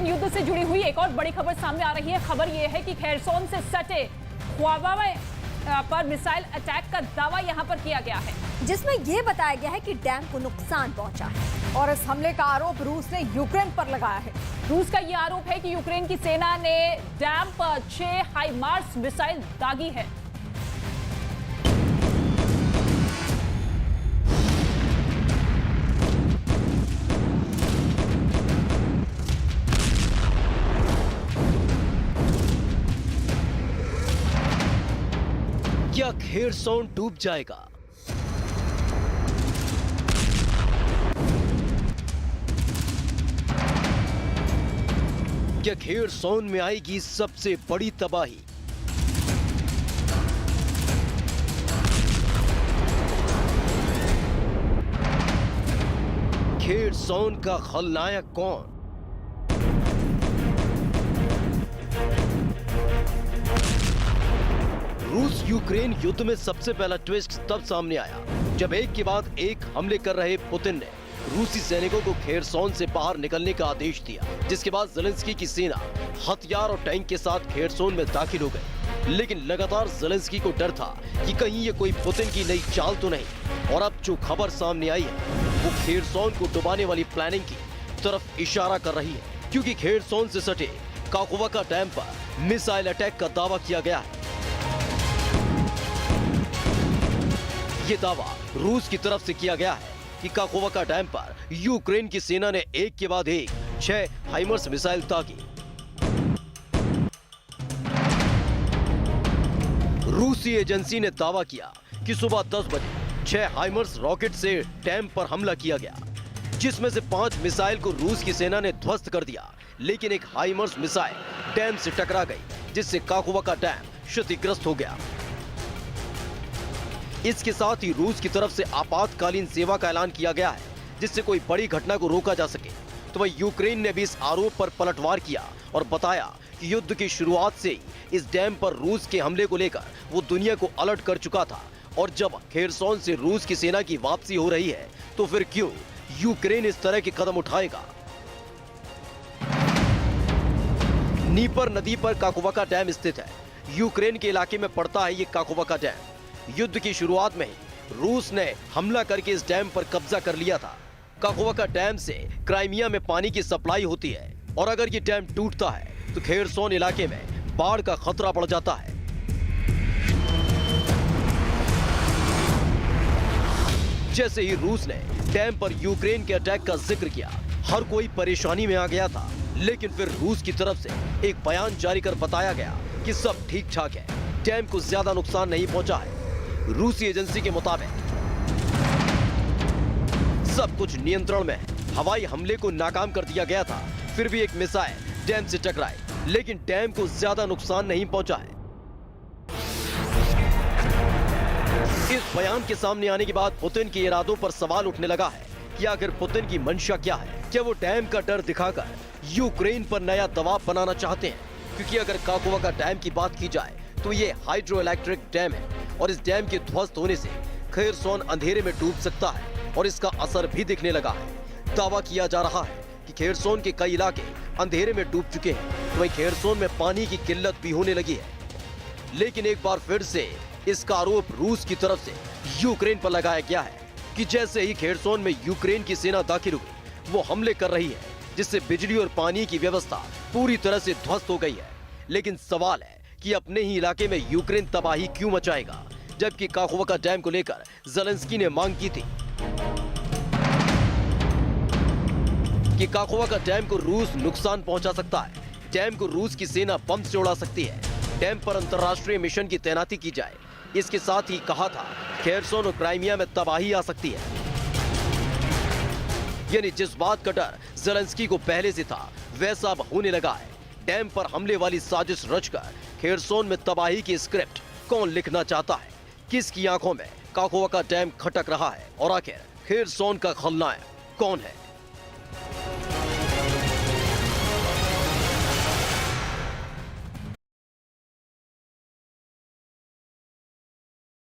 युद्ध से जुड़ी हुई एक और बड़ी खबर सामने आ रही है। खबर यह है कि खेरसोन से सटे ख्वाबा पर मिसाइल अटैक का दावा यहां पर किया गया है, जिसमें यह बताया गया है कि डैम को नुकसान पहुंचा है और इस हमले का आरोप रूस ने यूक्रेन पर लगाया है। रूस का यह आरोप है कि यूक्रेन की सेना ने डैम पर 6 हाइमार्स मिसाइल दागी है। क्या खेरसोन डूब जाएगा? क्या खेरसोन में आएगी सबसे बड़ी तबाही? खेरसोन का खलनायक कौन? रूस यूक्रेन युद्ध में सबसे पहला ट्विस्ट तब सामने आया जब एक के बाद एक हमले कर रहे पुतिन ने रूसी सैनिकों को खेरसोन से बाहर निकलने का आदेश दिया, जिसके बाद ज़ेलेंस्की की सेना हथियार और टैंक के साथ खेरसोन में दाखिल हो गई। लेकिन लगातार ज़ेलेंस्की को डर था कि कहीं ये कोई पुतिन की नई चाल तो नहीं, और अब जो खबर सामने आई है वो खेरसोन को डुबाने वाली प्लानिंग की तरफ इशारा कर रही है, क्योंकि खेरसोन से सटे काकोवा डैम पर मिसाइल अटैक का दावा किया गया है। ये दावा रूस की तरफ से किया गया है कि काकोवा डैम पर यूक्रेन की सेना ने एक के बाद एक 6 हाइमर्स मिसाइल दागी। रूसी एजेंसी ने दावा किया कि सुबह 10 बजे 6 हाइमर्स रॉकेट से डैम पर हमला किया गया, जिसमें से 5 मिसाइल को रूस की सेना ने ध्वस्त कर दिया, लेकिन एक हाइमर्स मिसाइल डैम से टकरा गई, जिससे काकोवा डैम क्षतिग्रस्त हो गया। इसके साथ ही रूस की तरफ से आपातकालीन सेवा का ऐलान किया गया है, जिससे कोई बड़ी घटना को रोका जा सके। तो वही यूक्रेन ने भी इस आरोप पर पलटवार किया और बताया कि युद्ध की शुरुआत से ही इस डैम पर रूस के हमले को लेकर वो दुनिया को अलर्ट कर चुका था, और जब खेरसोन से रूस की सेना की वापसी हो रही है तो फिर क्यों यूक्रेन इस तरह के कदम उठाएगा। नीपर नदी पर काकोवा डैम स्थित है। यूक्रेन के इलाके में पड़ता है ये काकोवा डैम। युद्ध की शुरुआत में ही रूस ने हमला करके इस डैम पर कब्जा कर लिया था। काकोवा डैम से क्राइमिया में पानी की सप्लाई होती है, और अगर ये डैम टूटता है तो खेरसोन इलाके में बाढ़ का खतरा बढ़ जाता है। जैसे ही रूस ने डैम पर यूक्रेन के अटैक का जिक्र किया, हर कोई परेशानी में आ गया था, लेकिन फिर रूस की तरफ से एक बयान जारी कर बताया गया कि सब ठीक ठाक है, डैम को ज्यादा नुकसान नहीं पहुंचा है। रूसी एजेंसी के मुताबिक सब कुछ नियंत्रण में है। हवाई हमले को नाकाम कर दिया गया था, फिर भी एक मिसाइल डैम से टकराई, लेकिन डैम को ज्यादा नुकसान नहीं पहुंचा है। इस बयान के सामने आने के बाद पुतिन के इरादों पर सवाल उठने लगा है कि आखिर पुतिन की मंशा क्या है। क्या वो डैम का डर दिखाकर यूक्रेन पर नया दबाव बनाना चाहते हैं? क्योंकि अगर काकोवा डैम की बात की जाए तो ये हाइड्रो इलेक्ट्रिक डैम है, और इस डैम के ध्वस्त होने से खेरसोन अंधेरे में डूब सकता है, और इसका असर भी दिखने लगा है। दावा किया जा रहा है कि खेरसोन के कई इलाके अंधेरे में डूब चुके हैं, तो वहीं खेरसोन में पानी की किल्लत भी होने लगी है। लेकिन एक बार फिर से इसका आरोप रूस की तरफ से यूक्रेन पर लगाया गया है कि जैसे ही खेरसोन में यूक्रेन की सेना दाखिल हुई, वो हमले कर रही है, जिससे बिजली और पानी की व्यवस्था पूरी तरह से ध्वस्त हो गई है। लेकिन सवाल है कि अपने ही इलाके में यूक्रेन तबाही क्यों मचाएगा, जबकि काकोवा डैम को लेकर ज़ेलेंस्की ने मांग की थी कि काकोवा डैम को रूस नुकसान पहुंचा सकता है, डैम को रूस की सेना बम से उड़ा सकती है, डैम पर अंतर्राष्ट्रीय मिशन की तैनाती की जाए। इसके साथ ही कहा था खेरसोन और क्राइमिया में तबाही आ सकती है। यानी जिस बात का डर ज़ेलेंस्की को पहले से था, वैसा अब होने लगा है। डैम पर हमले वाली साजिश रचकर खेरसोन में तबाही की स्क्रिप्ट कौन लिखना चाहता है? किसकी आंखों में काकोवा डैम खटक रहा है, और आखिर खेरसोन का खलनायक कौन है?